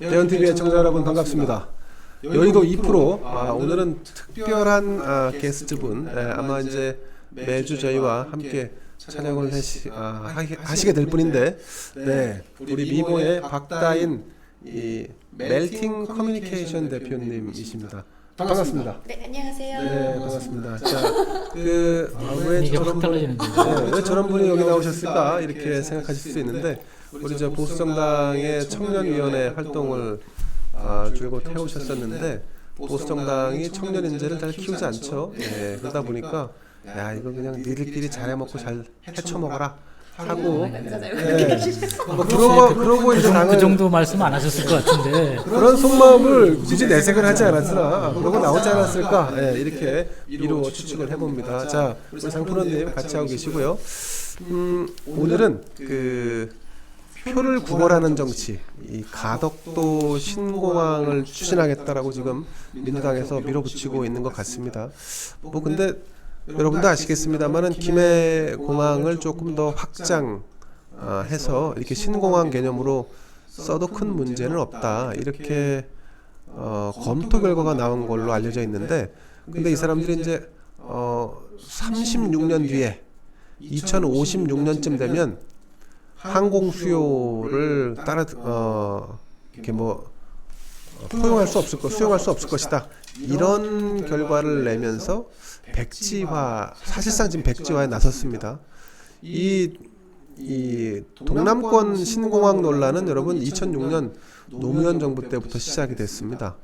대현TV의 청자 여러분 반갑습니다. 여의도 2프로 오늘은 특별한 게스트분 아마 이제 매주 저희와 함께 촬영을 하시게 될 분인데 우리 미모의 박다인 이 멜팅 커뮤니케이션 대표님이십니다. 반갑습니다. 네, 안녕하세요. 네, 반갑습니다. 자, 왜 저런 분이 여기 나오셨을까 이렇게 생각하실 수 있는데 우리 저 보수정당의 청년위원회 활동을 줄곧 해오셨었는데 보수정당이 청년 인재를 잘 키우지 않죠. 그러다 보니까 야 이거 그냥 니들끼리 잘해먹고 잘 헤쳐먹어라 하고 그러고 이제 그 정도 말씀 안 하셨을 것 같은데 그런 속마음을 굳이 내색을 하지 않았으나 그러고 나오지 않았을까 이렇게 미루어 추측을 해봅니다. 자, 우리 장프로님 같이 하고 계시고요. 오늘은 그 표를 구걸하는 정치, 이 가덕도 신공항을 추진하겠다라고 지금 민주당에서 밀어붙이고 있는 것 같습니다. 뭐 근데 여러분도 아시겠습니다만은 김해공항을 조금 더 확장해서 이렇게 신공항 개념으로 써도 큰 문제는 없다 이렇게 검토 결과가 나온 걸로 알려져 있는데 근데 이 사람들이 이제 36년 뒤에 2056년쯤 되면 항공 수요를 이렇게 수용할 수 없을 것이다. 이런 결과를 내면서 사실상 지금 백지화에 나섰습니다. 이 동남권 신공항 논란은 여러분 2006년 노무현 정부 때부터 시작이 됐습니다.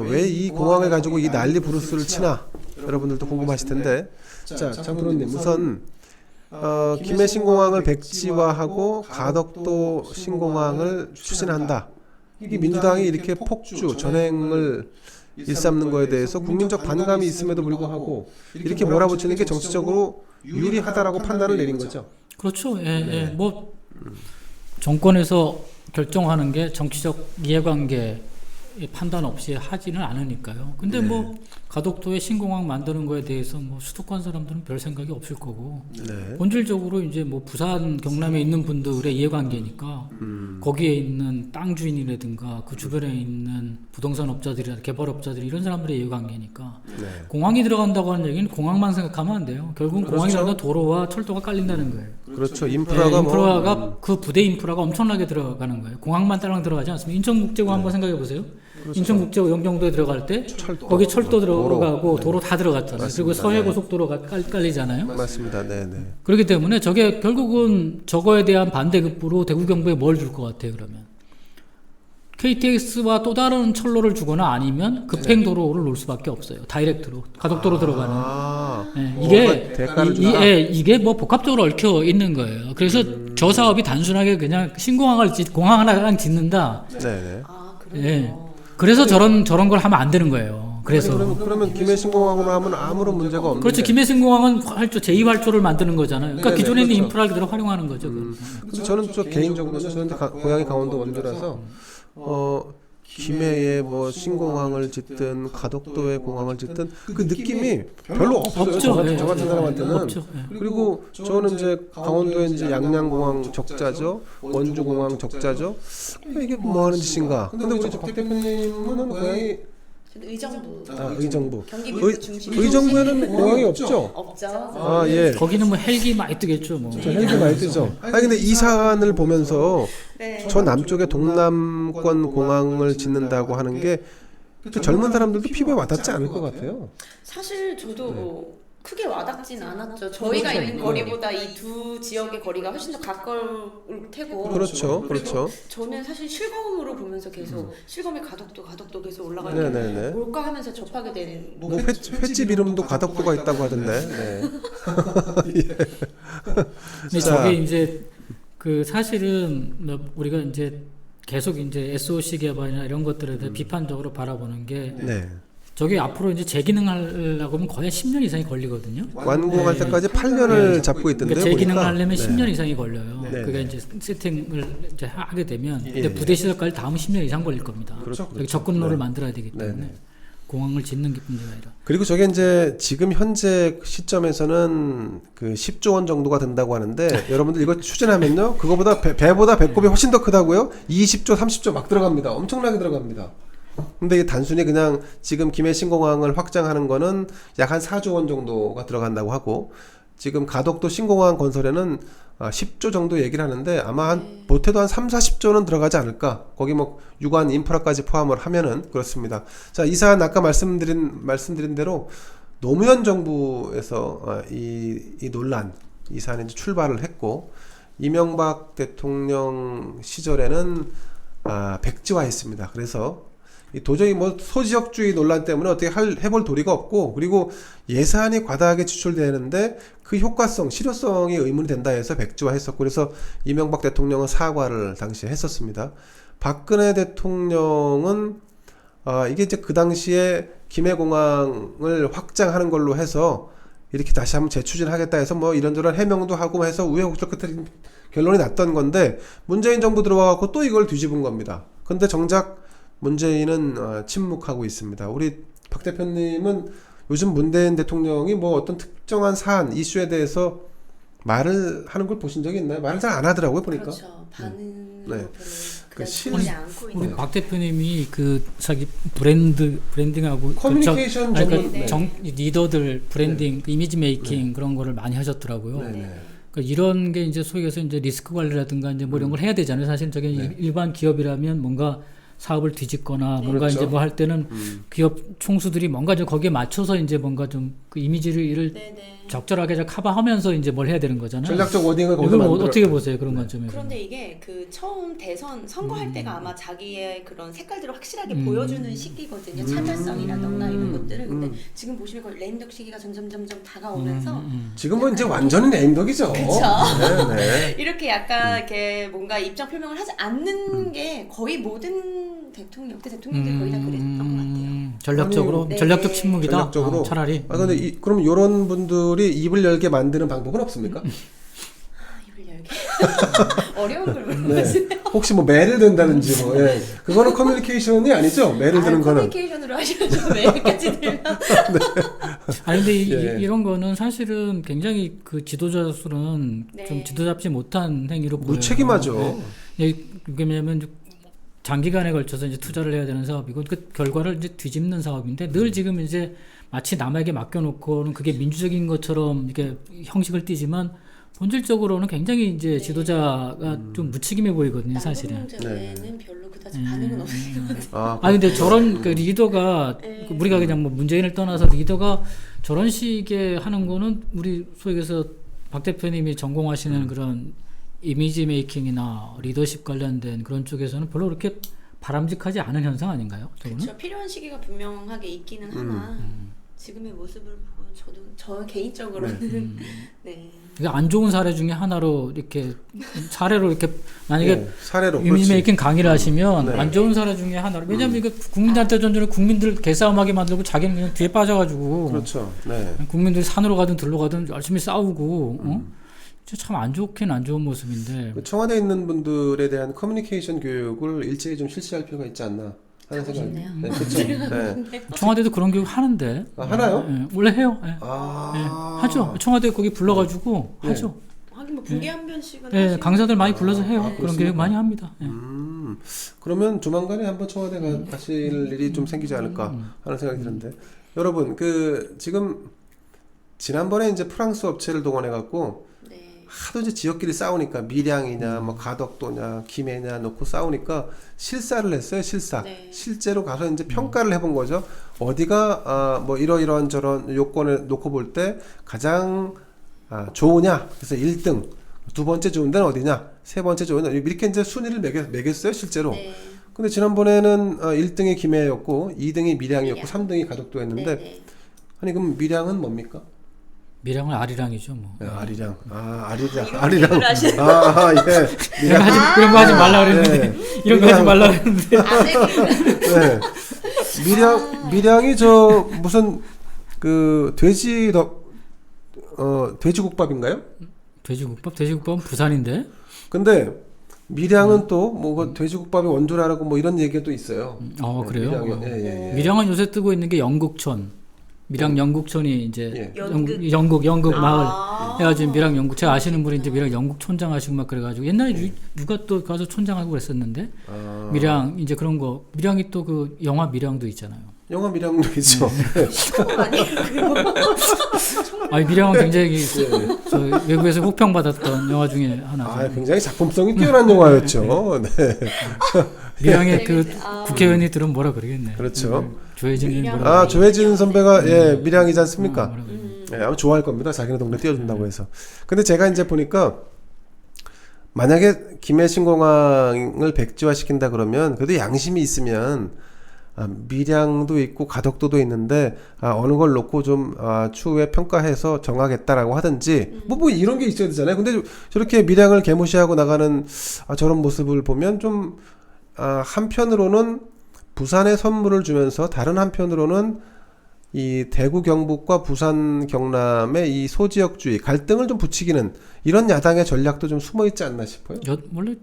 왜 이 공항을 가지고 이 난리 부르스를 치나 여러분들도 궁금하실 텐데 자, 장프로님 우선 김해 신공항을 백지화하고 가덕도 신공항을 추진한다. 이 민주당이 이렇게 폭주 전횡을 일삼는 거에 대해서 국민적 반감이 있음에도 불구하고 이렇게 몰아붙이는 게 정치적으로 유리하다라고 판단을 내린 거죠. 그렇죠. 뭐 정권에서 결정하는 게 정치적 이해관계 판단 없이 하지는 않으니까요. 근데 뭐 가덕도에 신공항 만드는 거에 대해서 뭐 수도권 사람들은 별 생각이 없을 거고 본질적으로 이제 뭐 부산 경남에 있는 분들의 이해관계니까 거기에 있는 땅 주인이라든가 그 주변에 있는 부동산 업자들이나 개발업자들이 이런 사람들의 이해관계니까 공항이 들어간다고 하는 얘기는 공항만 생각하면 안 돼요. 결국은 공항이 들어가면 도로와 철도가 깔린다는 거예요. 그렇죠. 인프라가 그 부대 인프라가 엄청나게 들어가는 거예요. 공항만 따랑 들어가지 않습니다. 인천국제공항 한번 생각해 보세요. 그렇죠. 인천국제공항 영종도에 들어갈 때 거기 철도 들어가고 도로 다 들어갔잖아요. 맞습니다. 그리고 서해고속도로가 깔리잖아요. 맞습니다. 네네. 그렇기 때문에 저게 결국은 저거에 대한 반대급부로 대구 경북에 뭘 줄 것 같아요. 그러면 KTX와 또 다른 철로를 주거나 아니면 급행도로를 놓을 수밖에 없어요. 다이렉트로 가덕도로 들어가는. 이게 뭐 복합적으로 얽혀 있는 거예요. 그래서 저 사업이 단순하게 그냥 공항 하나 짓는다. 네네. 그래서 저런 걸 하면 안 되는 거예요. 그래서 그러면 김해 신공항으로 하면 아무런 문제가 없는데. 그렇죠. 김해 신공항은 제2활주를 만드는 거잖아요. 그러니까 기존에 있는 인프라를 그대로 활용하는 거죠. 근데 저는 개인적으로는 저는 고향이 강원도 원주라서 김해에 뭐 신공항을 짓든 가덕도에 공항을 짓든 그 느낌이 별로 없어요. 저 같은 사람한테는. 없죠. 그리고 저는 이제 강원도에 이제 양양공항 적자죠, 원주공항 적자죠. 이게 뭐 하는 짓인가? 근데 우리 박 대표님은 고향이 의정부. 의정부. 경기 북부 중심. 의정부에는 공항이 없죠? 없죠. 예. 거기는 뭐 헬기 많이 뜨겠죠. 뭐. 헬기 많이 뜨죠. 근데 이 사안을 보면서 저 남쪽에 동남권 공항을 짓는다고 하는 게 젊은 사람들도 피부에 와닿지 않을 것 같아요. 사실 저도 크게 와닿진 않았죠. 저희가 있는 거리보다 이 두 지역의 거리가 훨씬 더 가까울 테고. 그렇죠. 저는 사실 실검으로 보면서 계속 실검이 가덕도 계속 올라가는 뭘까 하면서 접하게 되는. 뭐 횟집 이름도 가덕도가 있다고 하던데. 근데 저게 이제 그 사실은 우리가 이제 계속 이제 SOC 개발이나 이런 것들에 대해 비판적으로 바라보는 게 저게 앞으로 이제 재기능하려고 하면 거의 10년 이상이 걸리거든요. 완공할 때까지 8년을 잡고 있던데. 그러니까 재기능하려면 10년 이상이 걸려요. 그게 이제 세팅을 이제 하게 되면 근데 부대 시설까지 다음 10년 이상 걸릴 겁니다. 그렇죠. 접근로를 만들어야 되기 때문에 공항을 짓는 게 문제가 아니라. 그리고 저게 이제 지금 현재 시점에서는 그 10조 원 정도가 든다고 하는데 여러분들 이거 추진하면요 그거보다 배보다 배꼽이 훨씬 더 크다고요. 20조 30조 막 들어갑니다. 엄청나게 들어갑니다. 근데 이게 단순히 그냥 지금 김해 신공항을 확장하는 거는 약 한 4조 원 정도가 들어간다고 하고 지금 가덕도 신공항 건설에는 10조 정도 얘기를 하는데 아마 한 못해도 한 3, 40조는 들어가지 않을까. 거기 뭐 유관 인프라까지 포함을 하면은 그렇습니다. 자, 이 사안 아까 말씀드린 대로 노무현 정부에서 이 논란 이 사안이 이제 출발을 했고 이명박 대통령 시절에는 백지화했습니다. 그래서 도저히 뭐 소지역주의 논란 때문에 어떻게 해볼 도리가 없고 그리고 예산이 과다하게 지출되는데 그 효과성, 실효성이 의문이 된다 해서 백지화했었고 그래서 이명박 대통령은 사과를 당시에 했었습니다. 박근혜 대통령은 이게 이제 그 당시에 김해공항을 확장하는 걸로 해서 이렇게 다시 한번 재추진하겠다 해서 뭐 이런저런 해명도 하고 해서 우여곡절 끝에 결론이 났던 건데 문재인 정부 들어와갖고 또 이걸 뒤집은 겁니다. 근데 정작 문재인은 침묵하고 있습니다. 우리 박 대표님은 요즘 문재인 대통령이 뭐 어떤 특정한 사안, 이슈에 대해서 말을 하는 걸 보신 적이 있나요? 말을 잘 안 하더라고요, 보니까. 그렇죠. 반응으로 네. 별로 그 보지 않고 우리 있는. 박 대표님이 그 자기 브랜딩하고 커뮤니케이션 전문 네. 리더들 브랜딩, 이미지 메이킹 그런 거를 많이 하셨더라고요. 네. 그러니까 이런 게 이제 소위 해서 이제 리스크 관리라든가 이제 뭐 이런 걸 해야 되잖아요. 사실 저게 일반 기업이라면 뭔가 사업을 뒤집거나 뭔가 그렇죠. 이제 뭐 할 때는 기업 총수들이 뭔가 좀 거기에 맞춰서 이제 뭔가 좀 그 이미지를 적절하게 좀 커버하면서 이제 뭘 해야 되는 거잖아요. 전략적 워딩을 거기서 이걸 만들어. 어떻게 보세요 그런 관점에서? 그런데 이게 그 처음 대선 선거할 때가 아마 자기의 그런 색깔들을 확실하게 보여주는 시기거든요. 차별성이라던가 이런 것들을. 근데 지금 보시면 그 레임덕 시기가 점점 다가오면서 지금은 이제 완전히 레임덕이죠. 그쵸. 네. 이렇게 약간 이렇게 뭔가 입장 표명을 하지 않는 게 거의 모든 역대 대통령들이 거의 다 그랬던 것 같아요. 전략적으로 아니, 전략적 네. 침묵이다. 전략적으로. 차라리. 근데 그럼 이런 분들이 입을 열게 만드는 방법은 없습니까? 입을 열게 어려운 걸 네. 물어보시네요. 혹시 뭐 매를 든다든지 뭐 예. 그거는 커뮤니케이션이 아니죠. 매를 드는 거는. 커뮤니케이션으로 하셔야죠. 매일까지 들면. 아니 근데 예. 이런 거는 사실은 굉장히 그 지도자로서는 네. 좀 지도잡지 못한 행위로 보여요. 무책임하죠. 네. 왜냐하면 장기간에 걸쳐서 이제 투자를 해야 되는 사업이고 그 결과를 이제 뒤집는 사업인데 늘 지금 이제 마치 남에게 맡겨놓고는 그게 민주적인 것처럼 이렇게 형식을 띠지만 본질적으로는 굉장히 이제 지도자가 좀 무책임해 보이거든요, 사실은. 문제 외에는 별로 그다지 반응은 없는 것 같아요. 아니 근데 저런 그 리더가 그 우리가 그냥 뭐 문재인을 떠나서 리더가 저런 식의 하는 거는 우리 소위 해서 박 대표님이 전공하시는 그런 이미지 메이킹이나 리더십 관련된 그런 쪽에서는 별로 그렇게 바람직하지 않은 현상 아닌가요? 그렇죠. 필요한 시기가 분명하게 있기는 하나 지금의 모습을 보고 저 개인적으로는 네. 그러니까 안 좋은 사례 중에 하나로 이렇게 사례로 이렇게 만약에 네, 사례로 이미지 그렇지. 메이킹 강의를 하시면 네. 안 좋은 사례 중에 하나로 왜냐하면 이거 국민들한테 전전에 국민들 개싸움하게 만들고 자기는 그냥 뒤에 빠져가지고 그렇죠. 네. 국민들이 산으로 가든 들로 가든 열심히 싸우고 참 안 좋긴 안 좋은 모습인데 청와대에 있는 분들에 대한 커뮤니케이션 교육을 일찍이 좀 실시할 필요가 있지 않나 하는 생각이. 싶네요. 네, 그렇죠. 네. 청와대도 그런 교육 하는데 하나요? 예, 원래 해요. 예. 아. 예, 하죠. 청와대 거기 불러가지고 네. 하죠. 하긴 뭐 분기 한 번씩은 예, 하시고. 강사들 많이 불러서 해요. 그런 그렇습니까? 교육 많이 합니다. 예. 그러면 조만간에 한번 청와대 가실 일이 좀 생기지 않을까 하는 생각이 드는데 여러분 그 지금 지난번에 이제 프랑스 업체를 동원해 갖고 네. 하도 이제 지역끼리 싸우니까 밀양이냐 뭐 가덕도냐 김해냐 놓고 싸우니까 실사를 했어요. 실사. 네. 실제로 가서 이제 평가를 해본 거죠. 어디가 뭐 이러이러한 저런 요건을 놓고 볼 때 가장 좋으냐. 그래서 1등. 두 번째 좋은 데는 어디냐? 세 번째 좋은 데는 이렇게 이제 순위를 매겼어요, 실제로. 네. 근데 지난번에는 1등이 김해였고 2등이 밀양이었고 밀양. 3등이 가덕도였는데 네, 네. 아니 그럼 밀양은 뭡니까? 밀양은 아리랑이죠, 뭐. 네, 아리랑. 아리랑. 이런 아리랑. 얘기를 하시는 예. 이런 거 하지 말라 그랬는데. 네. 이런 거 하지 말라 그랬는데. 네. 밀양이 저 무슨 그 돼지국밥인가요? 돼지국밥은 부산인데. 근데 밀양은 또 뭐 돼지국밥의 원조라고 뭐 이런 얘기가 또 있어요. 그래요? 밀양은, 예. 밀양은 요새 뜨고 있는 게 영국촌. 밀양 영국촌이 이제 예. 영국 마을 아. 해가지고 밀양 영국 제가 아시는 분이 이제 밀양 영국 촌장 하시고 막 그래가지고 옛날에 누가 또 가서 촌장하고 그랬었는데 밀양 이제 그런 거 밀양이 또 그 영화 밀양도 있잖아요. 영화 밀양도 있죠. 처음 아니에요 그거? 아니 밀양은 굉장히 저 외국에서 호평 받았던 영화 중에 하나죠. 굉장히 작품성이 뛰어난 영화였죠. 네. 밀양의 그 아. 국회의원이들은 뭐라 그러겠네. 그렇죠. 조혜진이 뭐라 조혜진 선배가 밀양이지 않습니까? 뭐라 그러겠네. 아마 좋아할 겁니다. 자기네 동네 띄워준다고 해서. 근데 제가 이제 보니까 만약에 김해신공항을 백지화시킨다 그러면 그래도 양심이 있으면 밀양도 있고 가덕도도 있는데 어느 걸 놓고 좀 추후에 평가해서 정하겠다라고 하든지 뭐 이런 게 있어야 되잖아요. 근데 저렇게 밀양을 개무시하고 나가는 저런 모습을 보면 좀 한편으로는 부산에 선물을 주면서 다른 한편으로는 이 대구 경북과 부산 경남의 이 소지역주의 갈등을 좀 부추기는 이런 야당의 전략도 좀 숨어 있지 않나 싶어요. 원래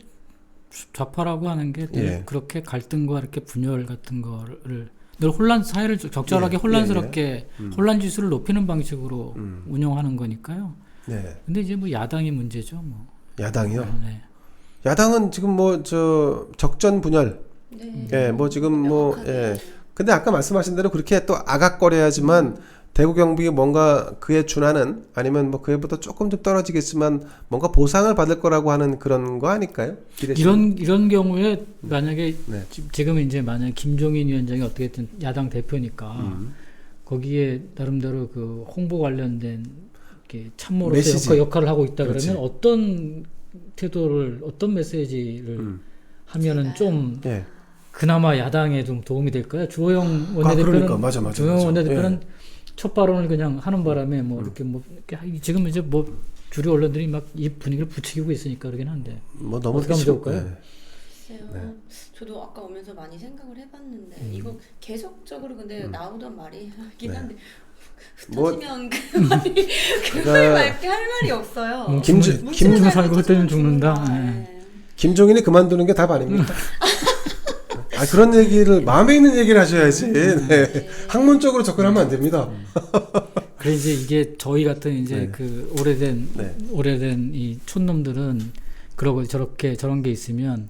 좌파라고 하는 게 늘 그렇게 갈등과 이렇게 분열 같은 거를 늘 사회를 적절하게 혼란스럽게 혼란 지수를 높이는 방식으로 운영하는 거니까요. 네. 근데 이제 뭐 야당이 문제죠. 뭐. 야당이요? 네. 야당은 지금 뭐 적전 분열. 네. 뭐 지금 근데 아까 말씀하신 대로 그렇게 또 아각거려야지만 대구 경북이 뭔가 그에 준하는 아니면 뭐 그에보다 조금 좀 떨어지겠지만 뭔가 보상을 받을 거라고 하는 그런 거 아닐까요? 이런 경우에 만약에 네. 지금 이제 만약 김종인 위원장이 어떻게든 야당 대표니까 거기에 나름대로 그 홍보 관련된 이렇게 참모로서 역할을 하고 있다 그렇지. 그러면 어떤 태도를 어떤 메시지를 하면은 좀 그나마 야당에 좀 도움이 될까요? 주호영 원내대표는 그러니까. 맞아. 주호영 원내대표는 첫 발언을 그냥 하는 바람에 뭐 이렇게 지금 이제 뭐 주류 언론들이 막 이 분위기를 부추기고 있으니까 그러긴 한데 뭐 너무 어떻게 하면 좋을까요? 글쎄요. 저도 아까 오면서 많이 생각을 해봤는데 이거 계속적으로 근데 나오던 말이긴 한데 흩어지면 그 말이 그 말밖에 할 말이 없어요. 김중 살고 흩어지면 죽는다. 김종인이 그만두는 게 답 아닙니까? 그런 얘기를 마음에 있는 얘기를 하셔야지. 네. 학문적으로 접근하면 안 됩니다. 그래 이제 이게 저희 같은 이제 그 오래된 이 촌놈들은 그러고 저런 게 있으면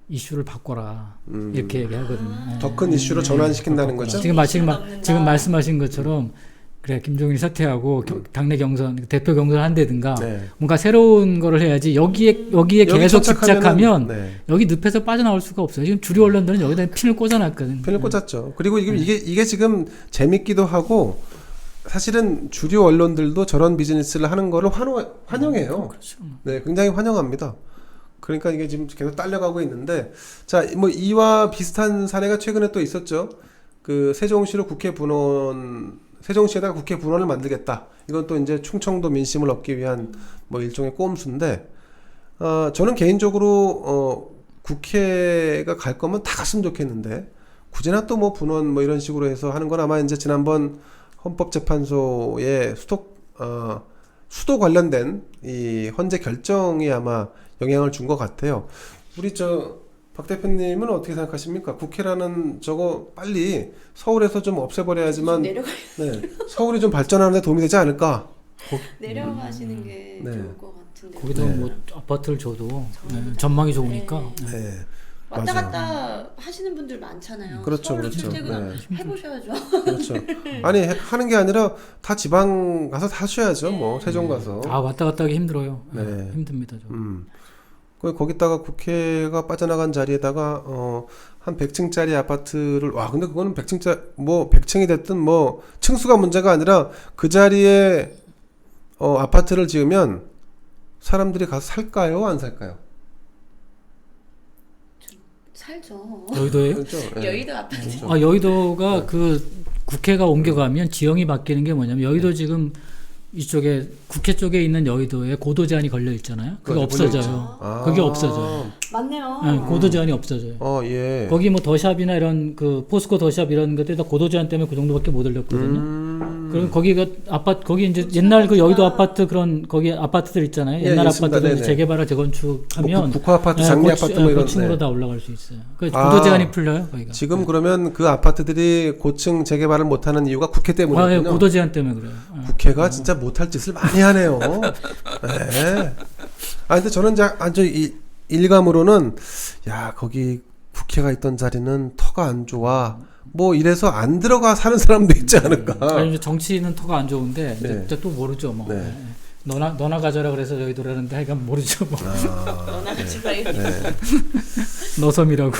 이슈를 바꿔라 이렇게 얘기하거든요. 더 큰 이슈로 전환시킨다는 거죠. 지금 말씀하신 것처럼 그래 김종인 사퇴하고 당내 경선 대표 경선 한다든가 뭔가 새로운 거를 해야지 여기에 계속 집착하면 여기 늪에서 빠져나올 수가 없어요. 지금 주류 언론들은 여기다 핀을 꽂아놨거든. 핀을 꽂았죠. 그리고 이게 지금 재밌기도 하고 사실은 주류 언론들도 저런 비즈니스를 하는 거를 환영해요. 그렇죠. 네, 굉장히 환영합니다. 그러니까 이게 지금 계속 딸려가고 있는데 뭐 이와 비슷한 사례가 최근에 또 있었죠. 그 세종시에다가 국회 분원을 만들겠다. 이건 또 이제 충청도 민심을 얻기 위한 뭐 일종의 꼼수인데, 저는 개인적으로 국회가 갈 거면 다 갔으면 좋겠는데, 굳이나 또 뭐 분원 뭐 이런 식으로 해서 하는 건 아마 이제 지난번 헌법재판소의 수도 관련된 이 헌재 결정이 아마 영향을 준 것 같아요. 우리 박 대표님은 어떻게 생각하십니까? 국회라는 저거 빨리 서울에서 좀 없애버려야지만 서울이 좀 발전하는 데 도움이 되지 않을까? 내려가시는 게 좋을 것 같은데. 거기다 뭐 아파트를 줘도 전망이 좋으니까. 왔다 갔다 하시는 분들 많잖아요. 그렇죠. 출퇴근 해보셔야죠. 그렇죠. 아니 하는 게 아니라 다 지방 가서 다 하셔야죠. 뭐 세종 가서. 왔다 갔다 하기 힘들어요. 힘듭니다. 거기다가 국회가 빠져나간 자리에다가 한 100층짜리 아파트를 근데 그거는 100층이 됐든 뭐 층수가 문제가 아니라 그 자리에 아파트를 지으면 사람들이 가서 살까요, 안 살까요? 살죠. 여의도에? 그렇죠? 여의도 아파트. 여의도가 그 국회가 옮겨가면 지형이 바뀌는 게 뭐냐면 여의도 지금 이쪽에 국회 쪽에 있는 여의도에 고도 제한이 걸려 있잖아요. 그게 없어져요. 그게 없어져요. 맞네요. 고도 제한이 없어져요. 거기 뭐 더샵이나 이런 그 포스코 더샵 이런 것들이 다 고도 제한 때문에 그 정도밖에 못 올렸거든요. 그리고 거기가 아파트 거기 이제 옛날 그 여의도 아파트 그런 거기 아파트들 있잖아요. 예, 옛날 있습니다. 아파트들 네네. 재개발을 재건축하면 뭐 국화 아파트, 장미 아파트 뭐 이런 고층으로 네. 다 올라갈 수 있어요. 그 아, 구도 제한이 풀려요, 거기가. 지금 그러면 그 아파트들이 고층 재개발을 못하는 이유가 국회 예, 때문이군요. 구도 제한 때문에 그래요. 국회가 진짜 못할 짓을 많이 하네요. 네. 아 근데 저는 일감으로는 야 거기 국회가 있던 자리는 터가 안 좋아. 뭐 이래서 안 들어가 사는 사람도 있지 않을까. 아니, 이제 정치는 터가 안 좋은데 네. 이제 또 모르죠, 뭐. 네. 예. 너나 가져라 그래서 여기 돌아가는데 하여간 모르죠, 뭐. 너나 같이 가요. 네. 너섬이라고.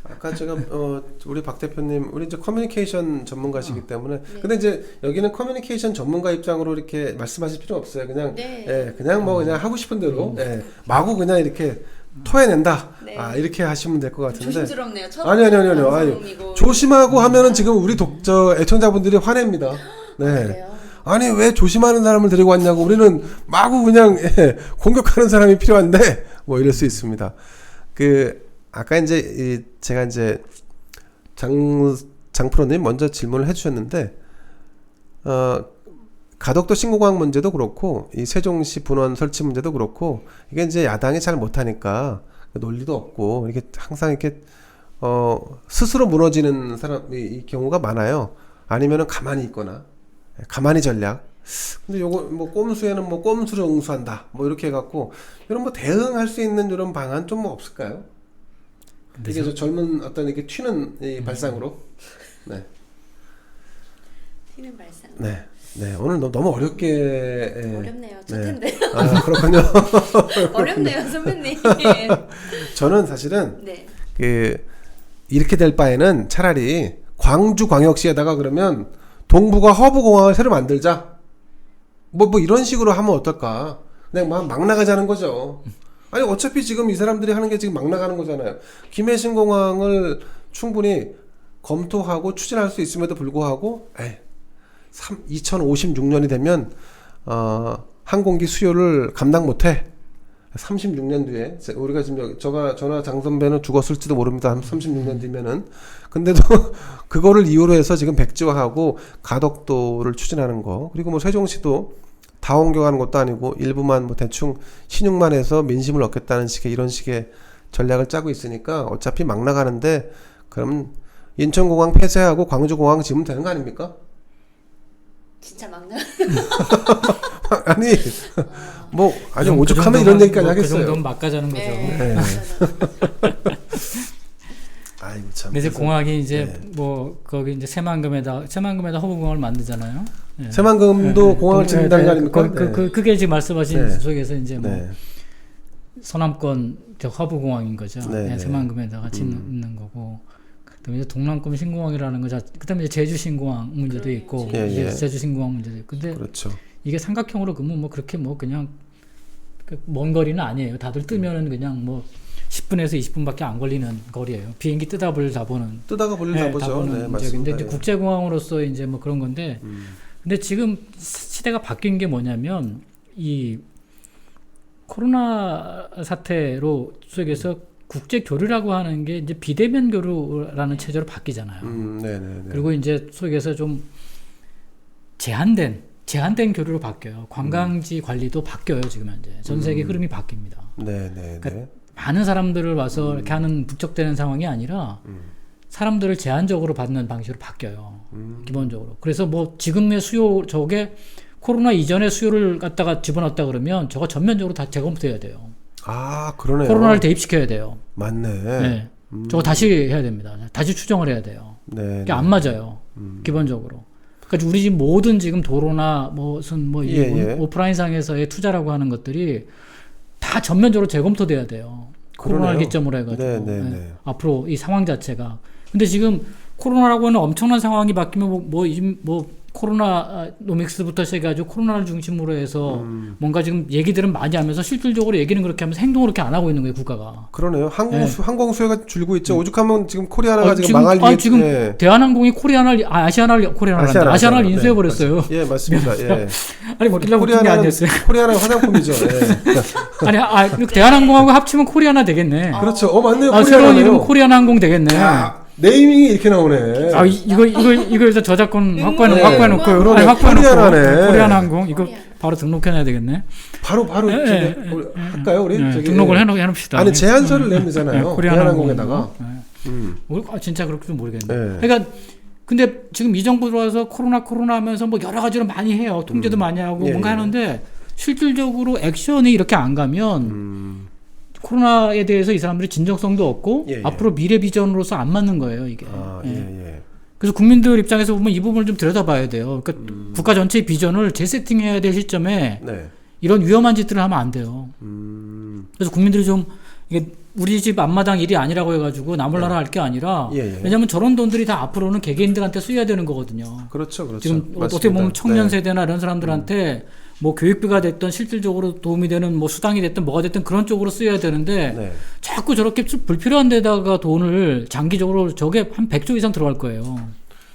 아까 제가 우리 박 대표님 우리 이제 커뮤니케이션 전문가시기 때문에 근데 이제 여기는 커뮤니케이션 전문가 입장으로 이렇게 말씀하실 필요 없어요. 그냥 네. 예, 그냥 뭐 그냥 하고 싶은 대로 예, 마구 그냥 이렇게 토해낸다. 네. 아 이렇게 하시면 될 것 같은데. 조심스럽네요. 첫 아니 방송이고. 조심하고 하면은 지금 우리 애청자분들이 화냅니다. 네. 그래요? 아니 왜 조심하는 사람을 데리고 왔냐고. 우리는 마구 그냥 공격하는 사람이 필요한데 뭐 이럴 수 있습니다. 아까 이제 제가 이제 장프로님 먼저 질문을 해주셨는데 가덕도 신공항 문제도 그렇고 이 세종시 분원 설치 문제도 그렇고 이게 이제 야당이 잘 못하니까 논리도 없고 이렇게 항상 이렇게 스스로 무너지는 이 경우가 많아요. 아니면은 가만히 있거나 가만히 전략. 근데 요거 뭐 꼼수에는 뭐 꼼수를 응수한다. 뭐 이렇게 해갖고 이런 뭐 대응할 수 있는 이런 방안 좀 뭐 없을까요? 이게 저 젊은 어떤 이렇게 튀는 이 발상으로. 네. 튀는 발상. 네. 네. 오늘 너무 어렵게. 어렵네요. 첫 네. 텐데. 아 그렇군요. 어렵네요, 선배님. 저는 사실은 네. 이렇게 될 바에는 차라리 광주광역시에다가 그러면 동부가 허브공항을 새로 만들자. 뭐 이런 식으로 하면 어떨까? 그냥 막 나가자는 거죠. 아니 어차피 지금 이 사람들이 하는 게 지금 막 나가는 거잖아요. 김해신 공항을 충분히 검토하고 추진할 수 있음에도 불구하고 2056년이 되면 항공기 수요를 감당 못해. 36년 뒤에 우리가 지금 저나 장 선배는 죽었을지도 모릅니다. 36년 뒤면은. 근데도 그거를 이유로 해서 지금 백지화하고 가덕도를 추진하는 거. 그리고 뭐 세종시도 다 옮겨가는 것도 아니고 일부만 뭐 대충 신용만 해서 민심을 얻겠다는 식의 이런 식의 전략을 짜고 있으니까 어차피 막 나가는데 그럼 인천공항 폐쇄하고 광주공항 지으면 되는 거 아닙니까? 진짜 막 나. 아니 뭐 아주 오죽하면 이런 얘기까지 하겠어요. 그 정도는 막 가자는 거죠. 네. 아이고 참. 근데 이제 공항이 이제 네. 뭐 거기 이제 새만금에다 허브공항을 만들잖아요. 네. 새만금도 공항을 짓는다는 거 아닙니까? 그게 지금 말씀하신 네. 속에서 이제 뭐 네. 서남권 허브공항인 거죠. 네, 네. 새만금에다가 짓는 거고. 그다음에 이제 동남권 신공항이라는 거. 그다음에 이제 제주 신공항 문제도 있고, 예, 예. 제주 신공항 문제도 있고. 근데 그렇죠. 이게 삼각형으로 그러면 뭐 그렇게 뭐 그냥 먼 거리는 아니에요. 다들 뜨면은 그냥 뭐 10분에서 20분밖에 안 걸리는 거리예요. 비행기 뜨다 볼 자보는. 뜨다가 볼일 다 보죠. 네, 근데 맞습니다. 이제 국제공항으로서 이제 뭐 그런 건데. 근데 지금 시대가 바뀐 게 뭐냐면 이 코로나 사태로 속에서 국제 교류라고 하는 게 이제 비대면 교류라는 체제로 바뀌잖아요. 네네네. 그리고 이제 속에서 좀 제한된 교류로 바뀌어요. 관광지 관리도 바뀌어요. 지금 현재 전 세계 흐름이 바뀝니다. 네네네. 그러니까 많은 사람들을 와서 이렇게 하는 북적대는 상황이 아니라 사람들을 제한적으로 받는 방식으로 바뀌어요. 기본적으로. 그래서 뭐 지금의 수요 저게 코로나 이전의 수요를 갖다가 집어넣었다 그러면 저거 전면적으로 다 재검토해야 돼요. 아 그러네요. 코로나를 대입시켜야 돼요. 맞네. 네. 저거 다시 해야 됩니다. 다시 추정을 해야 돼요. 네. 그게 안 맞아요. 기본적으로. 그러니까 우리 지금 모든 지금 도로나 무슨 뭐 예. 오프라인 상에서의 투자라고 하는 것들이 다 전면적으로 재검토돼야 돼요. 코로나를 그러네요. 기점으로 해가지고 네. 네. 앞으로 이 상황 자체가. 근데 지금 코로나라고 하는 엄청난 상황이 바뀌면 뭐 코로나 노믹스부터 시작해가지고 코로나를 중심으로 해서 뭔가 지금 얘기들은 많이 하면서 실질적으로 얘기는 그렇게 하면서 행동을 그렇게 안 하고 있는 거예요 국가가. 그러네요. 항공 수요가 줄고 있죠. 오죽하면 지금 코리아나가 지금 망할 위해 지금 예. 대한항공이 아시아나를 인수해 버렸어요. 예 맞습니다. 예. 아니 뭐 길라고 게 아니었어요. 코리아나 화장품이죠. 예. 아니 대한항공하고 합치면 코리아나 되겠네. 그렇죠. 맞네요. 새로운 이름 코리아나항공 되겠네. 야, 네이밍이 이렇게 나오네. 아 이거 일단 저작권 확보해 놓고 그러네. 확보해 코리아나네. 코리안 항공 이거 네. 바로 등록해놔야 되겠네. 바로 할까요 우리? 저기, 등록을 해놓읍시다. 아니 제안서를 내면 되잖아요. 코리안 항공에다가. 진짜 그렇게도 모르겠네. 네. 그러니까 근데 지금 이 정부 들어와서 코로나 하면서 뭐 여러 가지로 많이 해요. 통제도 많이 하고 예, 뭔가 예. 하는데 실질적으로 액션이 이렇게 안 가면 코로나에 대해서 이 사람들이 진정성도 없고 예, 예. 앞으로 미래 비전으로서 안 맞는 거예요 이게. 아, 예. 예. 그래서 국민들 입장에서 보면 이 부분을 좀 들여다봐야 돼요. 그러니까 국가 전체의 비전을 재세팅해야 될 시점에 네. 이런 위험한 짓들을 하면 안 돼요. 그래서 국민들이 좀 이게 우리 집 앞마당 일이 아니라고 해가지고 나몰라라 할 게 아니라 예, 예. 왜냐하면 저런 돈들이 다 앞으로는 개개인들한테 쓰여야 되는 거거든요. 그렇죠. 지금 맞습니다. 어떻게 보면 청년 네. 세대나 이런 사람들한테 뭐 교육비가 됐든 실질적으로 도움이 되는 뭐 수당이 됐든 뭐가 됐든 그런 쪽으로 쓰여야 되는데 네. 자꾸 저렇게 불필요한 데다가 돈을 장기적으로 저게 한 100조 이상 들어갈 거예요.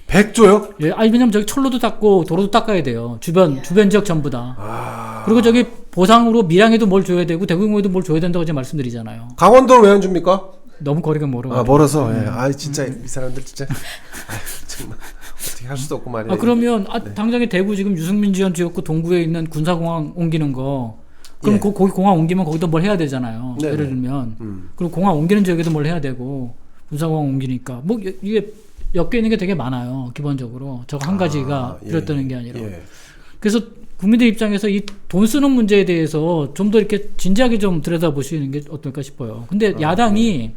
100조요? 예, 아니 왜냐면 저기 철로도 닦고 도로도 닦아야 돼요. 주변 지역 전부 다. 아. 그리고 저기 보상으로 밀양에도 뭘 줘야 되고 대구공에도 뭘 줘야 된다고 제가 말씀드리잖아요. 강원도는 왜 안 줍니까? 너무 거리가 멀어. 아 멀어서. 예. 아 진짜 이 사람들 진짜. 아유, 정말 어떻게 할 수도 없고 말이에요. 그러면 네. 당장에 대구 지금 유승민 지원 지역구 동구에 있는 군사공항 옮기는 거. 그럼 예. 거기 공항 옮기면 거기다 뭘 해야 되잖아요. 네네. 예를 들면. 그리고 공항 옮기는 지역에도 뭘 해야 되고 군사공항 옮기니까 뭐 이게 엮여 있는 게 되게 많아요. 기본적으로 저거 한 가지가 예. 필요했다는 게 아니라. 예. 그래서 국민들 입장에서 이 돈 쓰는 문제에 대해서 좀 더 이렇게 진지하게 좀 들여다보시는 게 어떨까 싶어요. 근데 야당이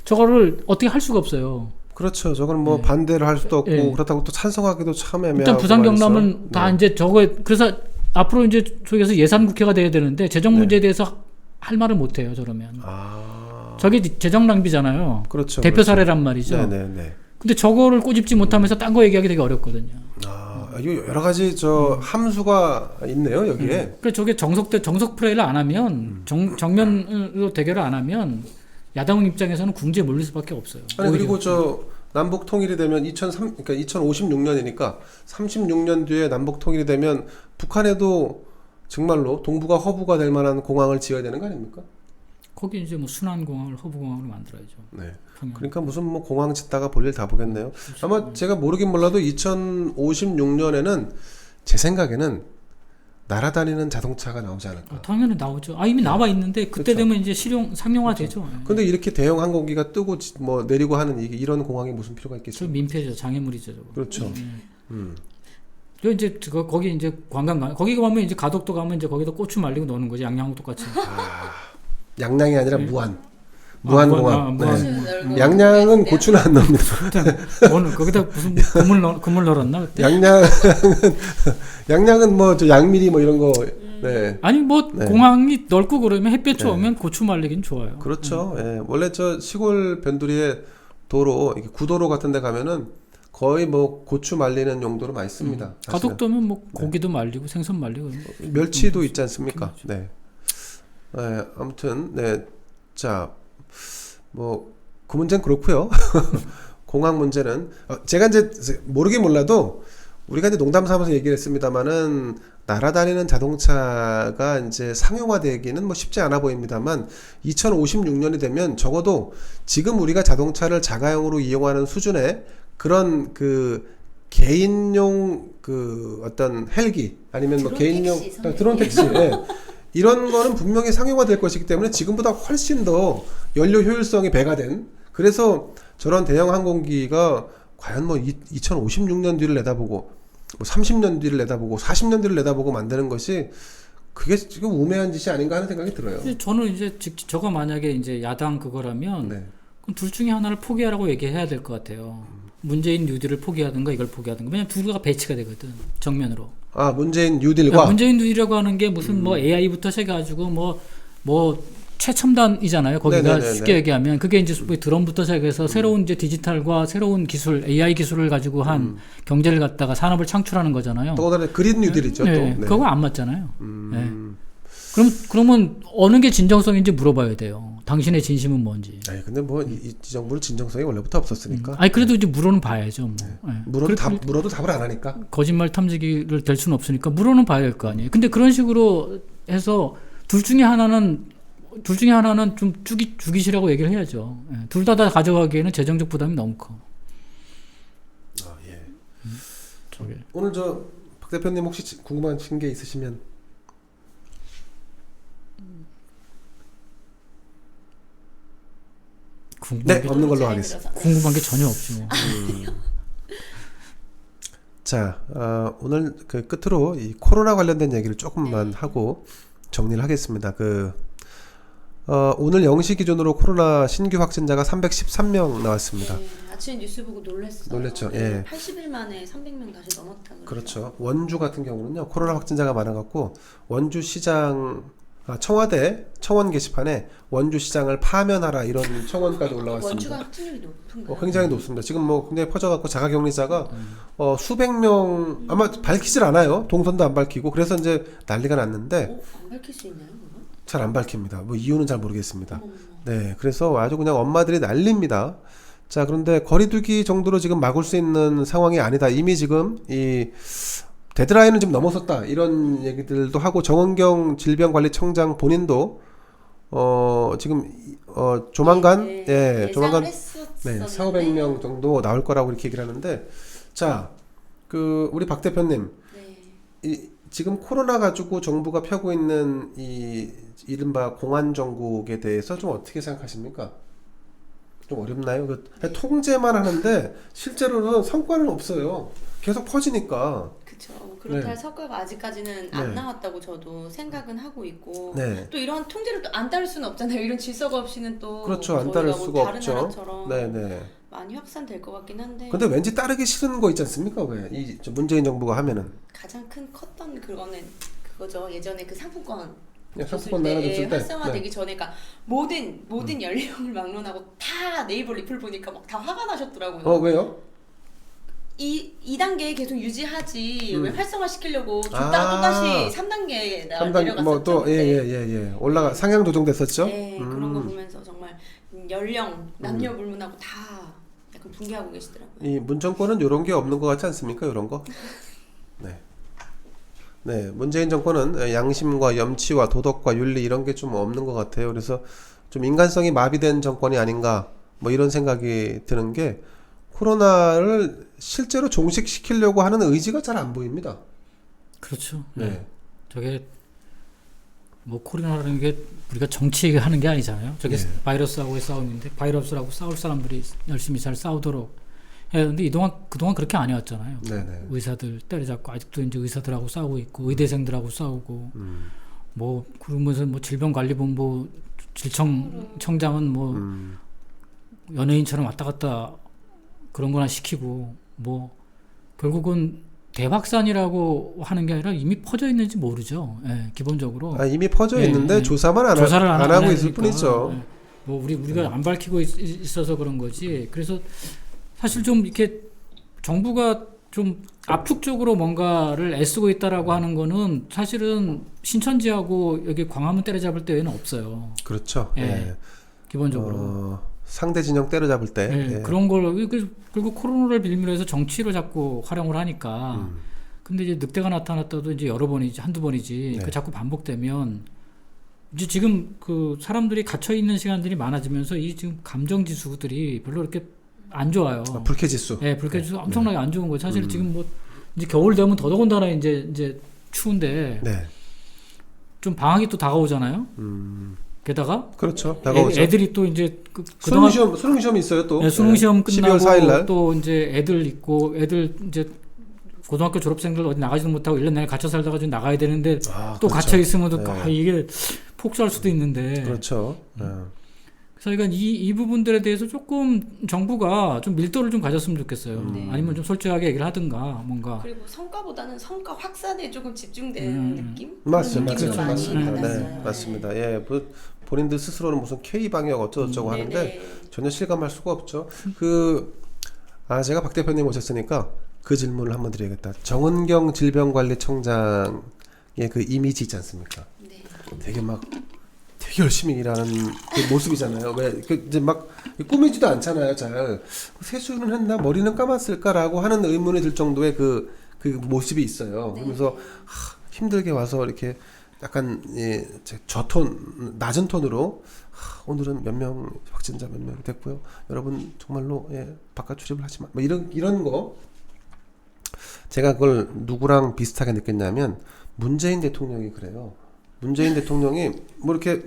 저거를 어떻게 할 수가 없어요. 그렇죠. 저건 뭐 반대를 할 수도 없고 예. 그렇다고 또 찬성하기도 참 애매하고. 일단 부산 경남은 말이죠. 다 네. 이제 저거에 그래서 앞으로 이제 저기서 예산 국회가 돼야 되는데 재정 네. 문제에 대해서 할 말을 못 해요. 저러면. 아. 저게 재정 낭비잖아요. 그렇죠. 대표 그렇죠. 사례란 말이죠. 네네네. 근데 저거를 꼬집지 못하면서 딴 거 얘기하기 되게 어렵거든요. 아, 이거 여러 가지 저 함수가 있네요 여기에. 그러니까 저게 정석 플레이를 안 하면 정면으로 대결을 안 하면 야당 입장에서는 궁지에 몰릴 수밖에 없어요. 아니 오히려. 그리고 저 남북 통일이 되면 그러니까 2056년이니까 36년 뒤에 남북 통일이 되면 북한에도 정말로 동북아 허브가 될 만한 공항을 지어야 되는 거 아닙니까? 거기 이제 뭐 순환공항을 허브공항으로 만들어야죠. 네. 평양. 그러니까 무슨 뭐 공항 짓다가 볼일 다 보겠네요. 아마 제가 모르긴 몰라도 2056년에는 제 생각에는 날아다니는 자동차가 나오지 않을까. 당연히 나오죠. 이미 나와 있는데 그때 그렇죠. 되면 이제 상용화 되죠. 근데 이렇게 대형 항공기가 뜨고 뭐 내리고 하는 이런 공항이 무슨 필요가 저 있겠어요? 민폐죠. 장애물이죠. 저거. 그렇죠. 저 이제 거기 이제 관광 거기 가면 이제 가덕도 가면 이제 거기다 고추 말리고 노는 거지. 양양하고 똑같이. 양양이 아니라 무안공항. 무안. 네. 양양은 고추는 안 넣습니다. 오늘 거기다 무슨 그물 넣었나 그때? 양양은 뭐 저 양미리 뭐 이런 거. 네. 아니 뭐 네. 공항이 넓고 그러면 햇볕 네. 좋으면 고추 말리긴 좋아요. 그렇죠. 예. 원래 저 시골 변두리에 도로 이렇게 구도로 같은 데 가면은 거의 뭐 고추 말리는 용도로 많이 씁니다. 사실은. 가덕도면 뭐 고기도 말리고 생선 말리고 멸치도 있지 않습니까? 네. 네, 아무튼 네. 자, 뭐 그 문제는 그렇고요. 공항 문제는 제가 이제 모르긴 몰라도 우리가 이제 농담 삼아서 얘기를 했습니다만은 날아다니는 자동차가 이제 상용화되기는 뭐 쉽지 않아 보입니다만 2056년이 되면 적어도 지금 우리가 자동차를 자가용으로 이용하는 수준의 그런 그 개인용 그 어떤 헬기 아니면 뭐 드론 개인용 택시 선생님. 드론 택시 예. 이런 거는 분명히 상용화될 것이기 때문에 지금보다 훨씬 더 연료 효율성이 배가 된 그래서 저런 대형 항공기가 과연 뭐 2056년 뒤를 내다보고 뭐 30년 뒤를 내다보고 40년 뒤를 내다보고 만드는 것이 그게 지금 우매한 짓이 아닌가 하는 생각이 들어요. 저는 이제 저가 만약에 이제 야당 그거라면 네. 그럼 둘 중에 하나를 포기하라고 얘기해야 될 것 같아요. 문재인 뉴딜을 포기하든가 이걸 포기하든가. 왜냐면 두 개가 배치가 되거든. 정면으로. 아 문재인 뉴딜과 문재인 뉴딜이라고 하는 게 무슨 뭐 AI부터 시작해가지고 뭐 최첨단이잖아요. 거기가 네네네네. 쉽게 얘기하면 그게 이제 드론부터 시작해서 새로운 이제 디지털과 새로운 기술 AI 기술을 가지고 한 경제를 갖다가 산업을 창출하는 거잖아요. 또 다른 그린 뉴딜이죠. 네, 또. 네. 그거 안 맞잖아요. 네. 그러면 어느 게 진정성인지 물어봐야 돼요. 당신의 진심은 뭔지. 아니 근데 뭐 이 정부는 진정성이 원래부터 없었으니까. 아니 그래도 이제 물어는 봐야죠. 뭐. 네. 물어도 답을 안 하니까. 거짓말 탐지기를 될 수는 없으니까 물어는 봐야 될 거 아니에요. 근데 그런 식으로 해서 둘 중에 하나는 둘 중에 하나는 좀 죽이시라고 얘기를 해야죠. 예. 둘 다 가져가기에는 재정적 부담이 너무 커. 아, 예. 저게. 오늘 박 대표님 혹시 궁금하신 게 있으시면 궁금한, 네, 없는 걸로 잘 하겠습니다. 들어서. 궁금한 게 전혀 없지 뭐. 자, 오늘 그 끝으로 이 코로나 관련된 얘기를 조금만 하고 정리를 하겠습니다. 오늘 0시 기준으로 코로나 신규 확진자가 313명 나왔습니다. 네, 아침 뉴스 보고 놀랐어요. 놀랬죠. 네, 예. 80일 만에 300명 다시 넘었다. 그렇죠. 원주 같은 경우는요, 코로나 확진자가 많아갖고 원주 시장 청원 게시판에 원주 시장을 파면하라 이런 청원까지 올라왔습니다. 원주가 확진율이 높은가요? 굉장히 높습니다. 지금 굉장히 퍼져갖고 자가격리자가 수백 명 아마 밝히질 않아요. 동선도 안 밝히고 그래서 이제 난리가 났는데 안 밝힐 수 있나요? 잘 안 밝힙니다. 뭐 이유는 잘 모르겠습니다. 어머머. 네, 그래서 아주 그냥 엄마들이 난립니다. 자, 그런데 거리두기 정도로 지금 막을 수 있는 상황이 아니다. 이미 지금 이 데드라인은 좀 넘어섰다. 이런 얘기들도 하고 정은경 질병관리청장 본인도 지금 조만간 조만간 네, 4,500명 정도 나올 거라고 이렇게 얘기를 하는데 자, 우리 박 대표님 지금 코로나 가지고 정부가 펴고 있는 이 이른바 공안 정국에 대해서 좀 어떻게 생각하십니까? 좀 어렵나요? 통제만 하는데 실제로는 성과는 없어요. 계속 퍼지니까. 그렇죠. 그렇다 할 성과가 아직까지는 안 나왔다고 저도 생각은 하고 있고 또 이런 통제를 또 안 따를 수는 없잖아요. 이런 질서가 없이는 또 그렇죠. 안 따를 수가 다른 없죠. 나라처럼 네네. 많이 확산될 것 같긴 한데 근데 왠지 따르기 싫은 거 있지 않습니까? 왜? 문재인 정부가 하면은. 가장 컸던 그거는 그거죠. 예전에 그 상품권 상품권 나눠줬을 때 활성화되기 전에 그러니까 모든 연령을 막론하고 다 네이버 리플 보니까 막 다 화가 나셨더라고요. 왜요? 이 2단계 계속 유지하지 왜 활성화시키려고 줬다가 또 다시 3단계에 내려갔었죠. 뭐또 예. 올라가 상향 조정됐었죠. 네, 그런 거 보면서 정말 연령, 남녀 불문하고 다 약간 붕괴하고 계시더라고요. 이 문정권은 이런 게 없는 것 같지 않습니까? 이런 거. 네, 문재인 정권은 양심과 염치와 도덕과 윤리 이런 게 좀 없는 것 같아요. 그래서 좀 인간성이 마비된 정권이 아닌가 뭐 이런 생각이 드는 게 코로나를 실제로 종식시키려고 하는 의지가 잘 안 보입니다. 그렇죠. 네. 저게 뭐 코로나라는 게 우리가 정치하는 게 아니잖아요. 저게 바이러스하고의 싸움인데 바이러스라고 싸울 사람들이 열심히 잘 싸우도록 근데 그동안 그렇게 안 해왔잖아요. 네네. 의사들 때려잡고 아직도 이제 의사들하고 싸우고 있고 의대생들하고 싸우고 뭐 그러면서 뭐 질병관리본부 질청청장은 뭐 연예인처럼 왔다 갔다 그런 거나 시키고 뭐 결국은 대박산이라고 하는 게 아니라 이미 퍼져 있는지 모르죠. 기본적으로. 이미 퍼져 있는데 조사만 안 하고 있을 뿐이죠. 뭐 우리가 안 밝히고 있어서 그런 거지. 그래서 사실 좀 이렇게 정부가 좀 압축적으로 뭔가를 애쓰고 있다라고 하는 거는 사실은 신천지하고 여기 광화문 때려잡을 때 외에는 없어요. 그렇죠. 기본적으로. 상대 진영 때려잡을 때. 그런 걸 그리고 코로나를 빌미로 해서 정치로 자꾸 활용을 하니까 근데 이제 늑대가 나타났다도 이제 여러 번이지 한두 번이지 그 자꾸 반복되면 이제 지금 그 사람들이 갇혀 있는 시간들이 많아지면서 이 지금 감정 지수들이 별로 이렇게 안 좋아요. 불쾌지수. 불쾌지수 엄청나게 안 좋은 거예요. 사실 지금 뭐 이제 겨울 되면 더더군다나 이제 추운데 좀 방학이 또 다가오잖아요. 게다가 그렇죠. 다가오죠. 애들이 또 이제 수능 시험이 있어요 또. 수능 시험 끝나고 12월 4일 날. 또 이제 애들 있고 애들 이제 고등학교 졸업생들 어디 나가지도 못하고 1년 내내 갇혀 살다가 좀 나가야 되는데 또 그렇죠. 갇혀 있으면 또 이게 폭주할 수도 있는데. 그렇죠. 그래서 그러니까 이 부분들에 대해서 조금 정부가 좀 밀도를 좀 가졌으면 좋겠어요. 아니면 좀 솔직하게 얘기를 하든가 뭔가. 그리고 성과보다는 성과 확산에 조금 집중되는 느낌? 맞습니다. 맞습니다. 맞습니다. 본인들 스스로는 무슨 K 방역 어쩌고저쩌고 하는데 전혀 실감할 수가 없죠. 제가 박 대표님 오셨으니까 그 질문을 한번 드려야겠다. 정은경 질병관리청장의 그 이미지 있지 않습니까? 되게 열심히 일하는 그 모습이잖아요. 왜 이제 막 꾸미지도 않잖아요. 잘 세수는 했나 머리는 감았을까라고 하는 의문이 들 정도의 그 모습이 있어요. 그러면서 힘들게 와서 이렇게 약간 저톤 낮은 톤으로 오늘은 몇 명 확진자 몇 명 됐고요. 여러분 정말로 바깥 출입을 하지 마. 뭐 이런 거 제가 그걸 누구랑 비슷하게 느꼈냐면 문재인 대통령이 그래요. 문재인 대통령이 뭐 이렇게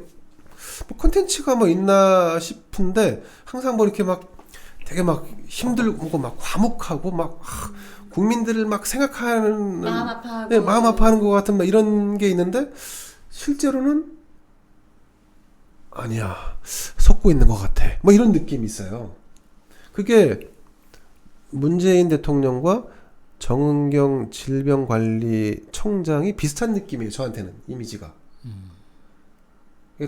뭐 콘텐츠가 뭐 있나 싶은데 항상 뭐 이렇게 막 되게 막 힘들고 막 과묵하고 막 국민들을 막 생각하는 마음 아파하고 마음 아파하는 것 같은 막 이런 게 있는데 실제로는 아니야 속고 있는 것 같아 뭐 이런 느낌이 있어요. 그게 문재인 대통령과 정은경 질병관리청장이 비슷한 느낌이에요. 저한테는 이미지가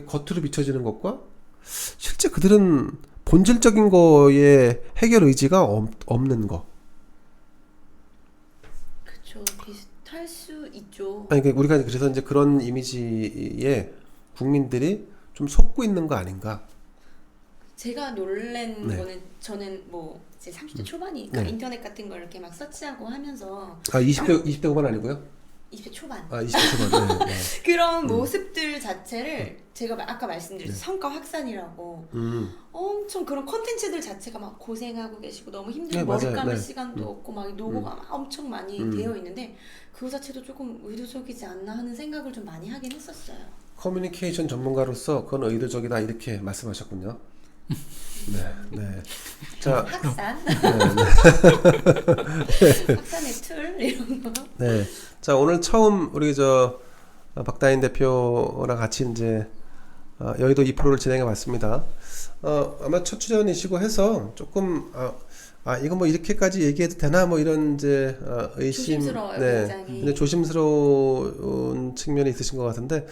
겉으로 비춰지는 것과 실제 그들은 본질적인 거에 해결 의지가 없는 거. 그렇죠. 비슷할 수 있죠. 아니 그러니까 우리가 그래서 이제 그런 이미지에 국민들이 좀 속고 있는 거 아닌가? 제가 놀란 네. 거는 저는 뭐 이제 30대 초반이니까 네. 인터넷 같은 걸 이렇게 막 서치하고 하면서 20대 후반 아니고요? 20대 초반 20대 초반. 네. 그런 모습들 자체를 제가 아까 말씀드린 성과 확산이라고 엄청 그런 콘텐츠들 자체가 막 고생하고 계시고 너무 힘들고 네, 머리 맞아요. 감을 네. 시간도 없고 막 노고가 막 엄청 많이 되어 있는데 그거 자체도 조금 의도적이지 않나 하는 생각을 좀 많이 하긴 했었어요. 커뮤니케이션 전문가로서 그건 의도적이다 이렇게 말씀하셨군요. 네. 자, 확산, 확산의 툴 이런 거. 네. 자, 오늘 처음 우리 박다인 대표랑 같이 이제 여의도 2%를 진행해 봤습니다. 아마 첫 출연이시고 해서 조금 이거 뭐 이렇게까지 얘기해도 되나 뭐 이런 이제 의심, 조심스러워요, 네, 굉장히. 근데 조심스러운 측면이 있으신 것 같은데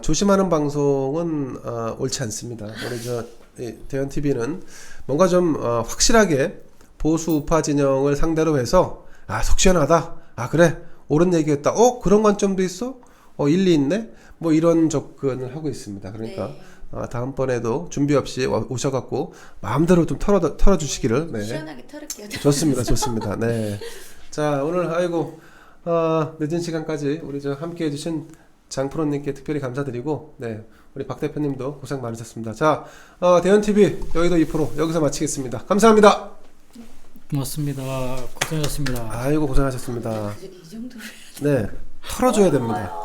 조심하는 방송은 옳지 않습니다. 우리 대현 TV는 뭔가 좀 확실하게 보수 우파 진영을 상대로 해서 속 시원하다, 그래 옳은 얘기했다, 그런 관점도 있어, 일리 있네, 뭐 이런 접근을 하고 있습니다. 그러니까. 네. 다음번에도 준비 없이 오셔갖고 마음대로 좀 털어주시기를. 네. 시원하게 털을게요. 좋습니다. 네. 자, 오늘 늦은 시간까지 우리 함께 해주신 장프로님께 특별히 감사드리고, 네, 우리 박 대표님도 고생 많으셨습니다. 자, 대현 TV 여의도 2% 여기서 마치겠습니다. 감사합니다. 고맙습니다. 고생하셨습니다. 아이고 고생하셨습니다. 이 정도로 네, 털어줘야 됩니다.